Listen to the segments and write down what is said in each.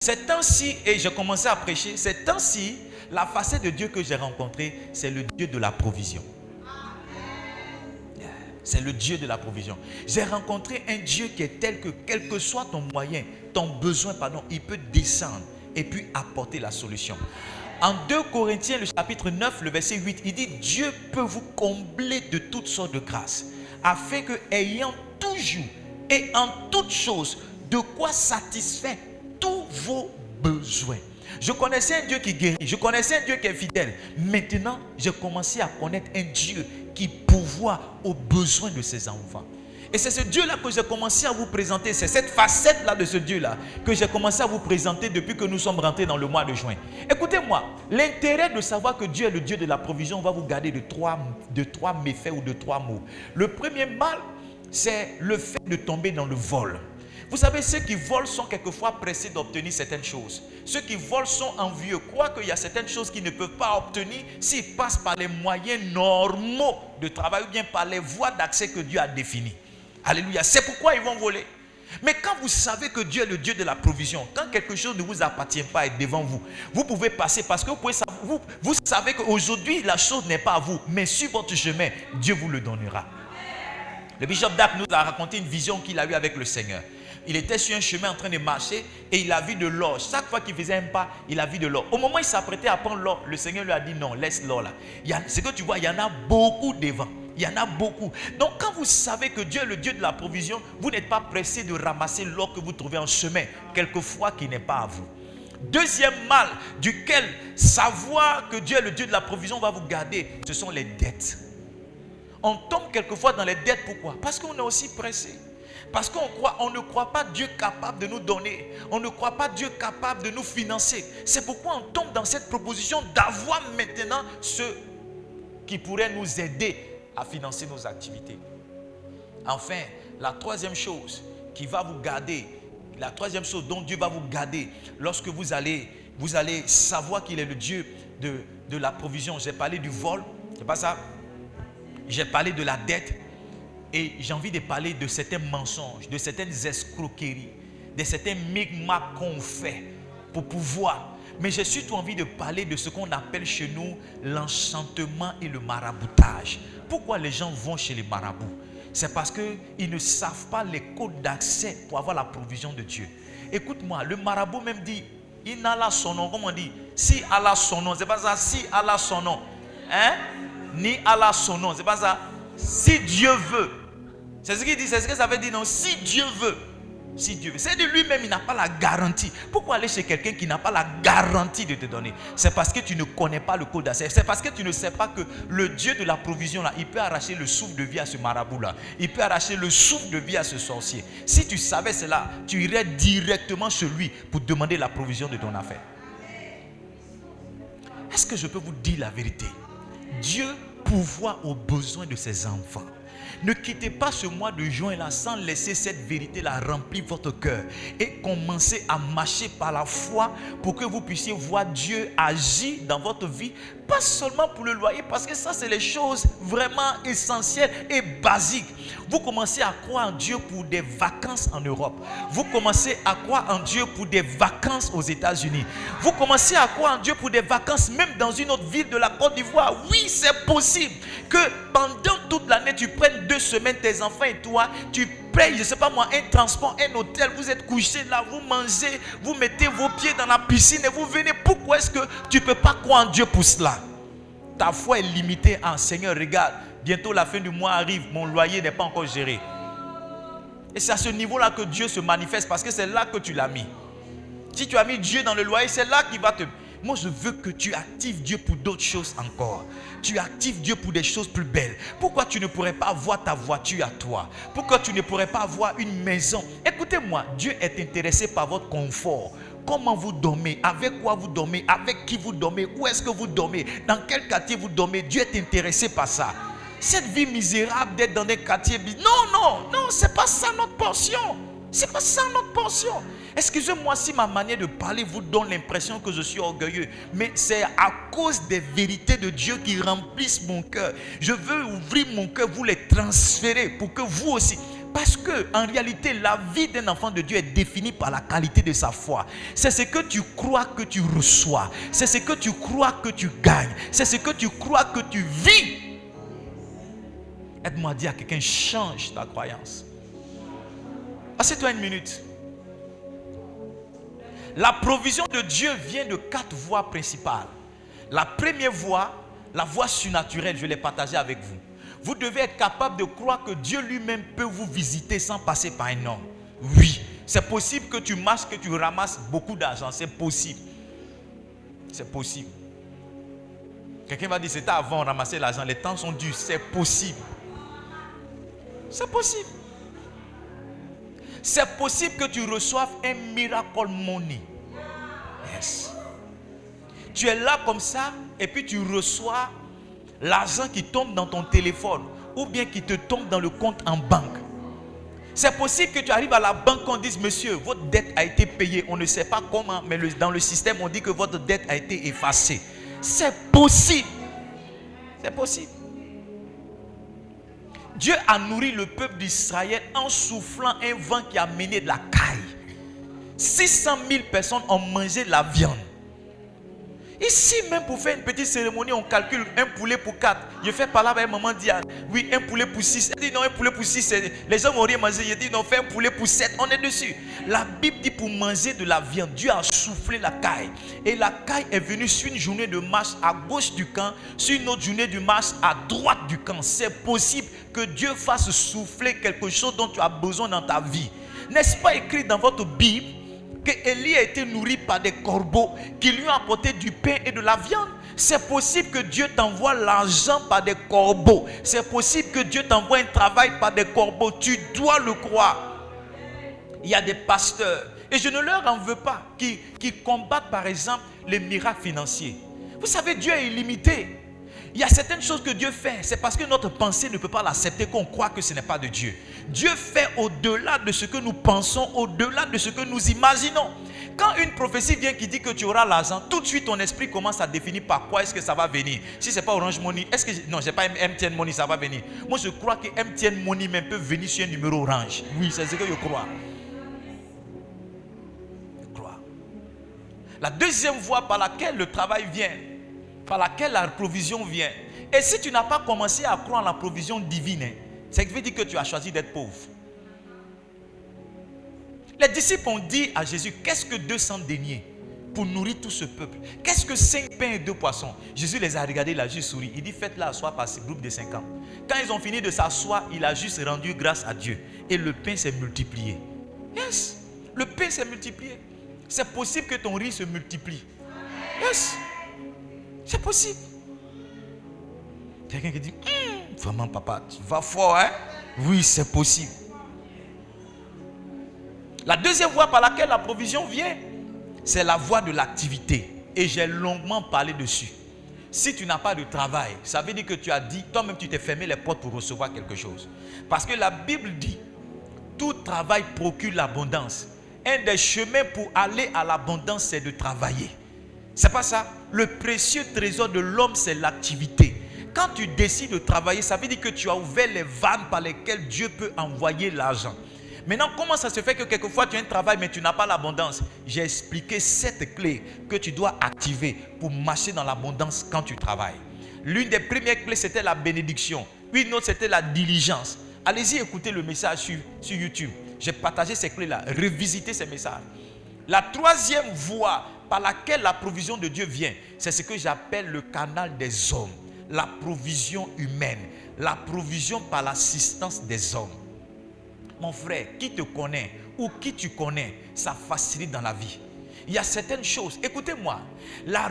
Ces temps-ci, et j'ai commencé à prêcher, ces temps-ci, la facette de Dieu que j'ai rencontrée, c'est le Dieu de la provision. C'est le Dieu de la provision. J'ai rencontré un Dieu qui est tel que, quel que soit ton moyen, ton besoin, il peut descendre et puis apporter la solution. En 2 Corinthiens, le chapitre 9, le verset 8, il dit, Dieu peut vous combler de toutes sortes de grâces, afin que, ayant toujours et en toutes choses, de quoi satisfaire tous vos besoins. Je connaissais un Dieu qui guérit, je connaissais un Dieu qui est fidèle. Maintenant, j'ai commencé à connaître un Dieu qui pourvoit aux besoins de ses enfants. Et c'est ce Dieu-là que j'ai commencé à vous présenter. C'est cette facette-là de ce Dieu-là que j'ai commencé à vous présenter depuis que nous sommes rentrés dans le mois de juin. Écoutez-moi, l'intérêt de savoir que Dieu est le Dieu de la provision va vous garder de trois méfaits ou de 3 mots. Le premier mal, c'est le fait de tomber dans le vol. Vous savez, ceux qui volent sont quelquefois pressés d'obtenir certaines choses. Ceux qui volent sont envieux, croient qu'il y a certaines choses qu'ils ne peuvent pas obtenir s'ils passent par les moyens normaux de travail ou bien par les voies d'accès que Dieu a définies. Alléluia. C'est pourquoi ils vont voler. Mais quand vous savez que Dieu est le Dieu de la provision, quand quelque chose ne vous appartient pas et devant vous, vous pouvez passer parce que vous savez qu'aujourd'hui la chose n'est pas à vous, mais sur votre chemin, Dieu vous le donnera. Le bishop Dak nous a raconté une vision qu'il a eue avec le Seigneur. Il était sur un chemin en train de marcher et il a vu de l'or. Chaque fois qu'il faisait un pas, il a vu de l'or. Au moment où il s'apprêtait à prendre l'or, le Seigneur lui a dit non, laisse l'or là. Ce que tu vois, il y en a beaucoup devant. Il y en a beaucoup. Donc quand vous savez que Dieu est le Dieu de la provision, vous n'êtes pas pressé de ramasser l'or que vous trouvez en chemin, quelquefois qui n'est pas à vous. Deuxième mal duquel savoir que Dieu est le Dieu de la provision va vous garder, ce sont les dettes. On tombe quelquefois dans les dettes, pourquoi? Parce qu'on est aussi pressé. Parce qu'on ne croit pas Dieu capable de nous donner. On ne croit pas Dieu capable de nous financer. C'est pourquoi on tombe dans cette proposition d'avoir maintenant ce qui pourrait nous aider à financer nos activités. Enfin, la troisième chose qui va vous garder, la troisième chose dont Dieu va vous garder lorsque vous allez savoir qu'il est le Dieu de la provision. J'ai parlé du vol, c'est pas ça? J'ai parlé de la dette. Et j'ai envie de parler de certains mensonges, de certaines escroqueries, de certains micmacs qu'on fait pour pouvoir. Mais j'ai surtout envie de parler de ce qu'on appelle chez nous l'enchantement et le maraboutage. Pourquoi les gens vont chez les marabouts? C'est parce qu'ils ne savent pas les codes d'accès pour avoir la provision de Dieu. Écoute-moi, le marabout même dit, il n'a là son nom, comment on dit? Si Allah son nom, c'est pas ça, si Allah son nom. Hein? Ni Allah son nom, c'est pas ça. Si Dieu veut. C'est ce qu'il dit, c'est ce que ça veut dire, non? Si Dieu veut. Si Dieu veut. C'est de lui-même, il n'a pas la garantie. Pourquoi aller chez quelqu'un qui n'a pas la garantie de te donner? C'est parce que tu ne connais pas le code d'accès. C'est parce que tu ne sais pas que le Dieu de la provision, là, il peut arracher le souffle de vie à ce marabout-là. Il peut arracher le souffle de vie à ce sorcier. Si tu savais cela, tu irais directement chez lui pour demander la provision de ton affaire. Est-ce que je peux vous dire la vérité? Dieu pourvoit aux besoins de ses enfants. Ne quittez pas ce mois de juin là sans laisser cette vérité là remplir votre cœur et commencer à marcher par la foi pour que vous puissiez voir Dieu agir dans votre vie, pas seulement pour le loyer, parce que ça c'est les choses vraiment essentielles et basiques. Vous commencez à croire en Dieu pour des vacances en Europe. Vous commencez à croire en Dieu pour des vacances aux États-Unis. Vous commencez à croire en Dieu pour des vacances même dans une autre ville de la Côte d'Ivoire. Oui, c'est possible que pendant toute l'année, tu prennes 2 semaines, tes enfants et toi, tu payes, je ne sais pas moi, un transport, un hôtel, vous êtes couchés là, vous mangez, vous mettez vos pieds dans la piscine et vous venez. Pourquoi est-ce que tu ne peux pas croire en Dieu pour cela? Ta foi est limitée en Seigneur, regarde, bientôt la fin du mois arrive, mon loyer n'est pas encore géré. Et c'est à ce niveau-là que Dieu se manifeste parce que c'est là que tu l'as mis. Si tu as mis Dieu dans le loyer, c'est là qu'il va te... Moi, je veux que tu actives Dieu pour d'autres choses encore. Tu actives Dieu pour des choses plus belles. Pourquoi tu ne pourrais pas avoir ta voiture à toi? Pourquoi tu ne pourrais pas avoir une maison? Écoutez-moi, Dieu est intéressé par votre confort. Comment vous dormez? Avec quoi vous dormez? Avec qui vous dormez? Où est-ce que vous dormez? Dans quel quartier vous dormez? Dieu est intéressé par ça. Cette vie misérable d'être dans des quartiers... Non, c'est pas ça notre portion. C'est pas ça notre portion. Excusez-moi si ma manière de parler vous donne l'impression que je suis orgueilleux, mais c'est à cause des vérités de Dieu qui remplissent mon cœur. Je veux ouvrir mon cœur, vous les transférer pour que vous aussi, Parce que en réalité, la vie d'un enfant de Dieu est définie par la qualité de sa foi. C'est ce que tu crois que tu reçois. C'est ce que tu crois que tu gagnes. C'est ce que tu crois que tu vis. Aide-moi à dire à quelqu'un, change ta croyance. Assieds-toi une minute. La provision de Dieu vient de 4 voies principales. La première voie, la voie surnaturelle, je l'ai partagée avec vous. Vous devez être capable de croire que Dieu lui-même peut vous visiter sans passer par un homme. Oui, c'est possible que tu marches, que tu ramasses beaucoup d'argent. C'est possible. C'est possible. Quelqu'un va dire, c'était avant, on ramassait l'argent. Les temps sont durs. C'est possible. C'est possible. C'est possible que tu reçoives un miracle money. Yes. Tu es là comme ça et puis tu reçois l'argent qui tombe dans ton téléphone ou bien qui te tombe dans le compte en banque. C'est possible que tu arrives à la banque, on dise, monsieur, votre dette a été payée. On ne sait pas comment, mais dans le système, on dit que votre dette a été effacée. C'est possible. C'est possible. Dieu a nourri le peuple d'Israël en soufflant un vent qui a mené de la caille. 600 000 personnes ont mangé de la viande. Ici même pour faire une petite cérémonie, on calcule un poulet pour 4. Je fais par là avec un maman dit, oui, un poulet pour 6. Elle dit non, un poulet pour 6, les gens n'ont rien mangé. Je dis non, fais un poulet pour 7. On est dessus. La Bible dit pour manger de la viande, Dieu a soufflé la caille. Et la caille est venue sur une journée de marche à gauche du camp, sur une autre journée de marche à droite du camp. C'est possible que Dieu fasse souffler quelque chose dont tu as besoin dans ta vie. N'est-ce pas écrit dans votre Bible que Élie a été nourri par des corbeaux qui lui ont apporté du pain et de la viande? C'est possible que Dieu t'envoie l'argent par des corbeaux. C'est possible que Dieu t'envoie un travail par des corbeaux. Tu dois le croire. Il y a des pasteurs, et je ne leur en veux pas, qui combattent par exemple les miracles financiers. Vous savez, Dieu est illimité. Il y a certaines choses que Dieu fait, c'est parce que notre pensée ne peut pas l'accepter qu'on croit que ce n'est pas de Dieu. Dieu fait au-delà de ce que nous pensons, au-delà de ce que nous imaginons. Quand une prophétie vient qui dit que tu auras l'argent, tout de suite ton esprit commence à définir par quoi est-ce que ça va venir. Si ce n'est pas Orange Money, est-ce que... Non, je n'ai pas MTN Money, ça va venir. Moi, je crois que MTN Money même peut venir sur un numéro Orange. Oui, c'est ce que je crois. Je crois. La deuxième voie par laquelle le travail vient, par laquelle la provision vient. Et si tu n'as pas commencé à croire en la provision divine, ça veut dire que tu as choisi d'être pauvre. Les disciples ont dit à Jésus, qu'est-ce que 200 deniers pour nourrir tout ce peuple? Qu'est-ce que 5 pains et 2 poissons? Jésus les a regardés, il a juste souri. Il dit, faites-la asseoir par ce groupe de 50. Quand ils ont fini de s'asseoir, il a juste rendu grâce à Dieu. Et le pain s'est multiplié. Yes, le pain s'est multiplié. C'est possible que ton riz se multiplie. Yes. C'est possible. Quelqu'un qui dit, vraiment papa, tu vas fort, hein? Oui, c'est possible. La deuxième voie par laquelle la provision vient, c'est la voie de l'activité. Et j'ai longuement parlé dessus. Si tu n'as pas de travail, ça veut dire que tu as dit, toi-même tu t'es fermé les portes pour recevoir quelque chose. Parce que la Bible dit, tout travail procure l'abondance. Un des chemins pour aller à l'abondance, c'est de travailler. C'est pas ça? Le précieux trésor de l'homme, c'est l'activité. Quand tu décides de travailler, ça veut dire que tu as ouvert les vannes par lesquelles Dieu peut envoyer l'argent. Maintenant, comment ça se fait que quelquefois tu as un travail mais tu n'as pas l'abondance? J'ai expliqué 7 clés que tu dois activer pour marcher dans l'abondance quand tu travailles. L'une des premières clés, c'était la bénédiction. Une autre, c'était la diligence. Allez-y écouter le message sur YouTube. J'ai partagé ces clés-là. Revisitez ces messages. La troisième voie par laquelle la provision de Dieu vient, c'est ce que j'appelle le canal des hommes. La provision humaine. La provision par l'assistance des hommes. Mon frère, qui te connaît ou qui tu connais, ça facilite dans la vie. Il y a certaines choses. Écoutez-moi. Les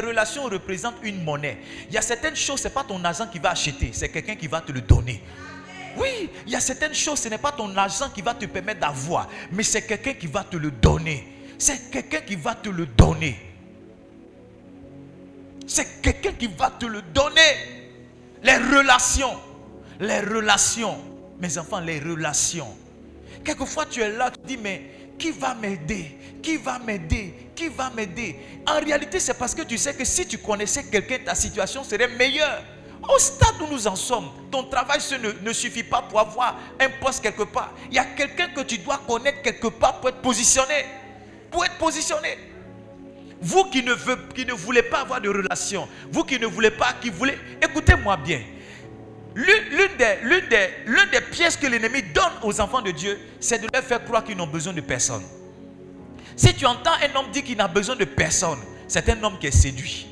relations représentent une monnaie. Il y a certaines choses, ce n'est pas ton argent qui va acheter. C'est quelqu'un qui va te le donner. Oui, il y a certaines choses, ce n'est pas ton argent qui va te permettre d'avoir, mais c'est quelqu'un qui va te le donner. C'est quelqu'un qui va te le donner. C'est quelqu'un qui va te le donner. Les relations, mes enfants, les relations. Quelquefois tu es là, tu dis mais qui va m'aider? Qui va m'aider? Qui va m'aider? En réalité, c'est parce que tu sais que si tu connaissais quelqu'un, ta situation serait meilleure. Au stade où nous en sommes, ton travail ne suffit pas pour avoir un poste quelque part. Il y a quelqu'un que tu dois connaître quelque part pour être positionné. Pour être positionné. Vous qui ne voulez pas avoir de relation, vous qui ne voulez pas, qui voulez... Écoutez-moi bien. L'une des pièces que l'ennemi donne aux enfants de Dieu, c'est de leur faire croire qu'ils n'ont besoin de personne. Si tu entends un homme dire qu'il n'a besoin de personne, c'est un homme qui est séduit.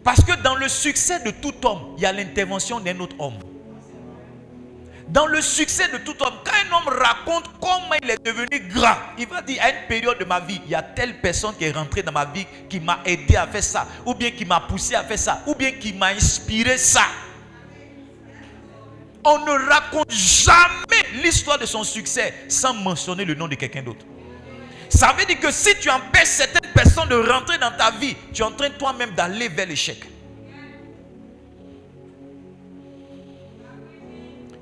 Parce que dans le succès de tout homme, il y a l'intervention d'un autre homme. Dans le succès de tout homme, quand un homme raconte comment il est devenu grand, il va dire à une période de ma vie, il y a telle personne qui est rentrée dans ma vie, qui m'a aidé à faire ça, ou bien qui m'a poussé à faire ça, ou bien qui m'a inspiré ça. On ne raconte jamais l'histoire de son succès sans mentionner le nom de quelqu'un d'autre. Ça veut dire que si tu empêches certaines personnes de rentrer dans ta vie, tu es en train toi-même d'aller vers l'échec.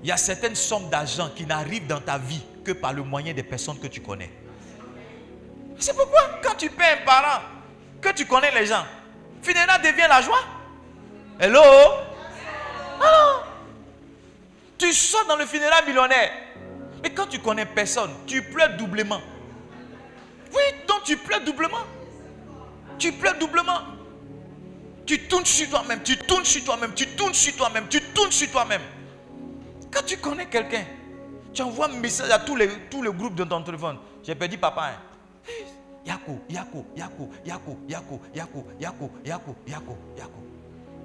Il y a certaines sommes d'argent qui n'arrivent dans ta vie que par le moyen des personnes que tu connais. C'est pourquoi quand tu paies un parent, que tu connais les gens, finalement devient la joie. Hello? Alors, tu sors dans le funérail millionnaire. Mais quand tu connais personne, tu pleures doublement. Oui, donc tu pleures doublement. Tu pleures doublement. Tu tournes sur toi-même, tu tournes sur toi-même, tu tournes sur toi-même, tu tournes sur toi-même. Quand tu connais quelqu'un, tu envoies un message à tous les groupes de ton téléphone. J'ai perdu papa. Yako.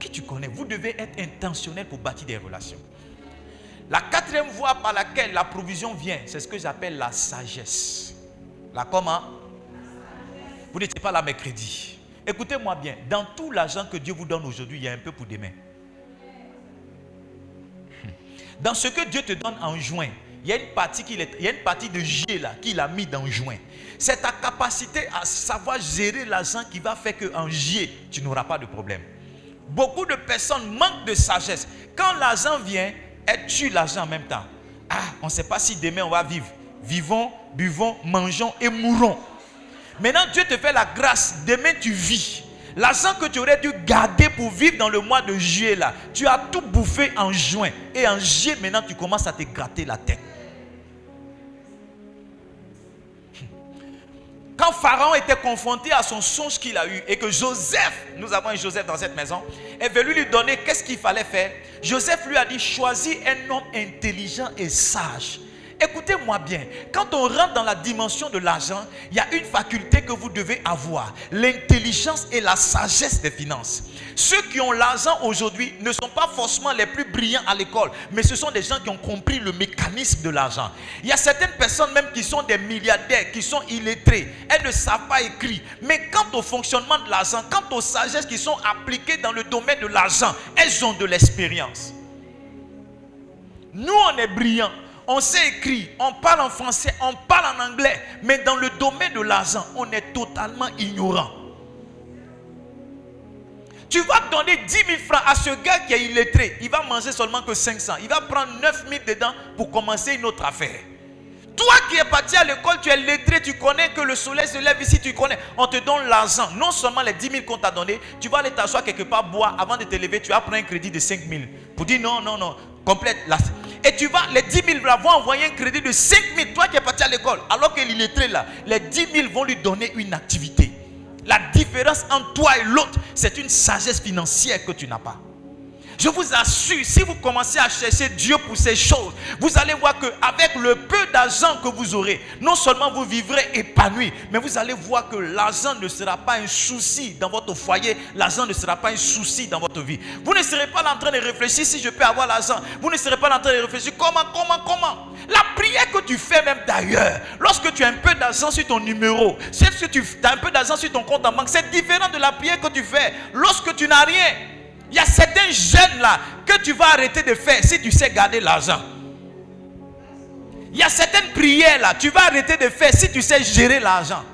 Qui tu connais? Vous devez être intentionnel pour bâtir des relations. La quatrième voie par laquelle la provision vient, c'est ce que j'appelle la sagesse. La comment? Vous n'étiez pas là mercredi. Écoutez-moi bien. Dans tout l'argent que Dieu vous donne aujourd'hui, il y a un peu pour demain. Dans ce que Dieu te donne en juin, il y a une partie de J là qu'il a mis dans juin. C'est ta capacité à savoir gérer l'argent qui va faire qu'en J, tu n'auras pas de problème. Beaucoup de personnes manquent de sagesse. Quand l'argent vient, elles tuent l'argent en même temps. On ne sait pas si demain on va vivre. Vivons, buvons, mangeons et mourons. Maintenant, Dieu te fait la grâce. Demain, tu vis. L'argent que tu aurais dû garder pour vivre dans le mois de juillet, là, tu as tout bouffé en juin. Et en juillet, maintenant, tu commences à te gratter la tête. Quand Pharaon était confronté à son songe qu'il a eu et que Joseph, nous avons un Joseph dans cette maison, est venu lui donner qu'est-ce qu'il fallait faire. Joseph lui a dit, choisis un homme intelligent et sage. Écoutez-moi bien, quand on rentre dans la dimension de l'argent, il y a une faculté que vous devez avoir, l'intelligence et la sagesse des finances. Ceux qui ont l'argent aujourd'hui ne sont pas forcément les plus brillants à l'école, mais ce sont des gens qui ont compris le mécanisme de l'argent. Il y a certaines personnes même qui sont des milliardaires, qui sont illettrées, elles ne savent pas écrire. Mais quant au fonctionnement de l'argent, quant aux sagesses qui sont appliquées dans le domaine de l'argent, elles ont de l'expérience. Nous, on est brillants. On sait écrire, on parle en français, on parle en anglais, mais dans le domaine de l'argent, on est totalement ignorant. Tu vas donner 10 000 francs à ce gars qui est illettré, il va manger seulement que 500, il va prendre 9 000 dedans pour commencer une autre affaire. Toi qui es parti à l'école, tu es lettré, tu connais que le soleil se lève ici, tu connais, on te donne l'argent, non seulement les 10 000 qu'on t'a donné, tu vas aller t'asseoir quelque part, boire, avant de te lever, tu vas prendre un crédit de 5 000, pour dire non, complète la... Et tu vas, les 10 000 vont envoyer un crédit de 5 000, toi qui es parti à l'école, alors qu'il est lettré là, les 10 000 vont lui donner une activité. La différence entre toi et l'autre, c'est une sagesse financière que tu n'as pas. Je vous assure, si vous commencez à chercher Dieu pour ces choses, vous allez voir qu'avec le peu d'argent que vous aurez, non seulement vous vivrez épanoui, mais vous allez voir que l'argent ne sera pas un souci dans votre foyer, l'argent ne sera pas un souci dans votre vie. Vous ne serez pas là en train de réfléchir si je peux avoir l'argent. Vous ne serez pas là en train de réfléchir comment. La prière que tu fais même d'ailleurs, lorsque tu as un peu d'argent sur ton numéro, si tu as un peu d'argent sur ton compte en banque, c'est différent de la prière que tu fais lorsque tu n'as rien. Il y a certains jeunes là que tu vas arrêter de faire si tu sais garder l'argent. Il y a certaines prières là, tu vas arrêter de faire si tu sais gérer l'argent.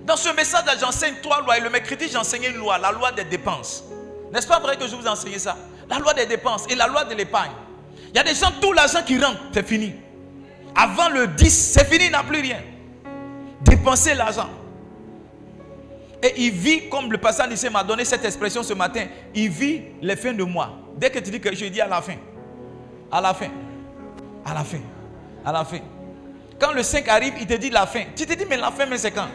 Dans ce message là, j'enseigne 3 lois et le mercredi j'enseignais une loi, la loi des dépenses. N'est-ce pas vrai que je vous ai enseigné ça? La loi des dépenses et la loi de l'épargne. Il y a des gens, tout l'argent qui rentre, c'est fini. Avant le 10, c'est fini, il n'a plus rien. Dépenser l'argent. Et il vit, comme le pasteur lycée m'a donné cette expression ce matin, il vit les fins de mois. Dès que tu dis que je dis à la fin, à la fin, à la fin, à la fin. Quand le 5 arrive, il te dit la fin. Tu te dis, mais la fin, mais c'est quand?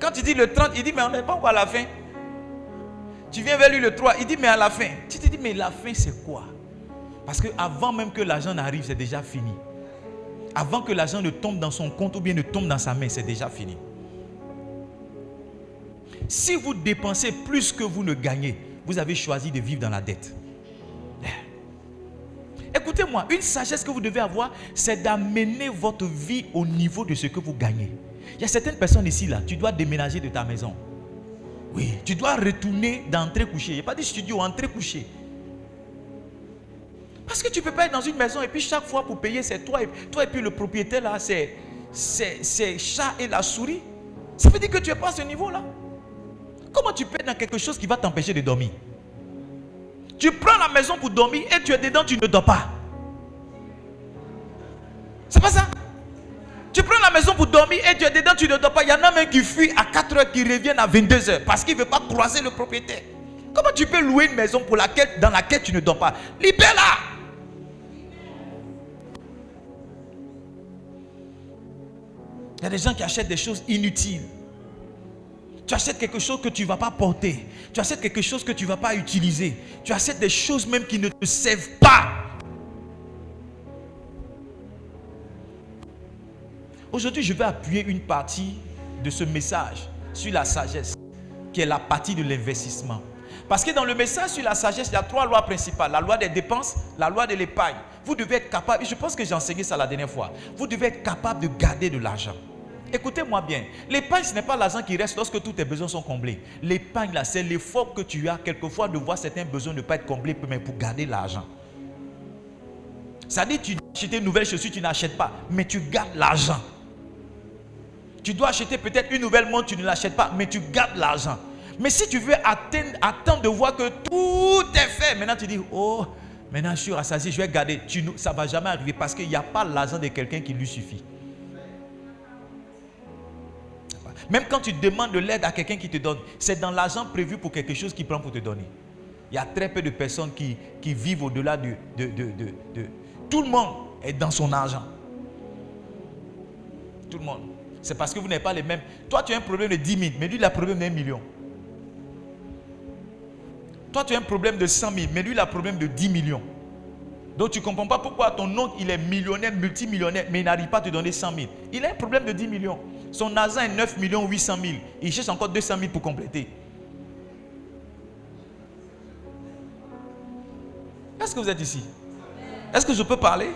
Quand tu dis le 30, il dit, mais on n'est pas encore à la fin. Tu viens vers lui le 3, il dit, mais à la fin. Tu te dis, mais la fin, c'est quoi? Parce qu'avant même que l'argent n'arrive, c'est déjà fini. Avant que l'argent ne tombe dans son compte ou bien ne tombe dans sa main, c'est déjà fini. Si vous dépensez plus que vous ne gagnez, vous avez choisi de vivre dans la dette. Écoutez-moi, une sagesse que vous devez avoir, c'est d'amener votre vie au niveau de ce que vous gagnez. Il y a certaines personnes ici, là, tu dois déménager de ta maison. Oui, tu dois retourner d'entrée coucher. Il n'y a pas de studio, entrée coucher. Parce que tu ne peux pas être dans une maison et puis chaque fois pour payer, c'est toi et puis le propriétaire là, c'est chat et la souris. Ça veut dire que tu n'es pas à ce niveau-là. Comment tu peux être dans quelque chose qui va t'empêcher de dormir? Tu prends la maison pour dormir et tu es dedans, tu ne dors pas. C'est pas ça? Tu prends la maison pour dormir et tu es dedans, tu ne dors pas. Il y en a même qui fuient à 4 heures, qui reviennent à 22 heures parce qu'ils ne veulent pas croiser le propriétaire. Comment tu peux louer une maison dans laquelle tu ne dors pas? Libère-la! Il y a des gens qui achètent des choses inutiles. Tu achètes quelque chose que tu ne vas pas porter. Tu achètes quelque chose que tu ne vas pas utiliser. Tu achètes des choses même qui ne te servent pas. Aujourd'hui, je vais appuyer une partie de ce message sur la sagesse, qui est la partie de l'investissement. Parce que dans le message sur la sagesse, il y a 3 lois principales. La loi des dépenses, la loi de l'épargne. Vous devez être capable, et je pense que j'ai enseigné ça la dernière fois, vous devez être capable de garder de l'argent. Écoutez-moi bien, l'épargne, ce n'est pas l'argent qui reste lorsque tous tes besoins sont comblés. L'épargne, là, c'est l'effort que tu as quelquefois de voir certains besoins ne pas être comblés, mais pour garder l'argent. Ça dit, tu dois acheter une nouvelle chaussure, tu n'achètes pas, mais tu gardes l'argent. Tu dois acheter peut-être une nouvelle montre, tu ne l'achètes pas, mais tu gardes l'argent. Mais si tu veux attendre de voir que tout est fait, maintenant tu dis, oh, maintenant je suis rassasié, je vais garder. Ça ne va jamais arriver parce qu'il n'y a pas l'argent de quelqu'un qui lui suffit. Même quand tu demandes de l'aide à quelqu'un qui te donne, c'est dans l'argent prévu pour quelque chose qu'il prend pour te donner. Il y a très peu de personnes qui vivent au-delà de... Tout le monde est dans son argent. Tout le monde. C'est parce que vous n'avez pas les mêmes... Toi, tu as un problème de 10 000, mais lui, il a un problème d'1 million. Toi, tu as un problème de 100 000, mais lui, il a un problème de 10 millions. Donc, tu ne comprends pas pourquoi ton oncle, il est millionnaire, multimillionnaire, mais il n'arrive pas à te donner 100 000. Il a un problème de 10 millions. Son argent est 9 800 000. Il cherche encore 200 000 pour compléter. Est-ce que vous êtes ici? Est-ce que je peux parler?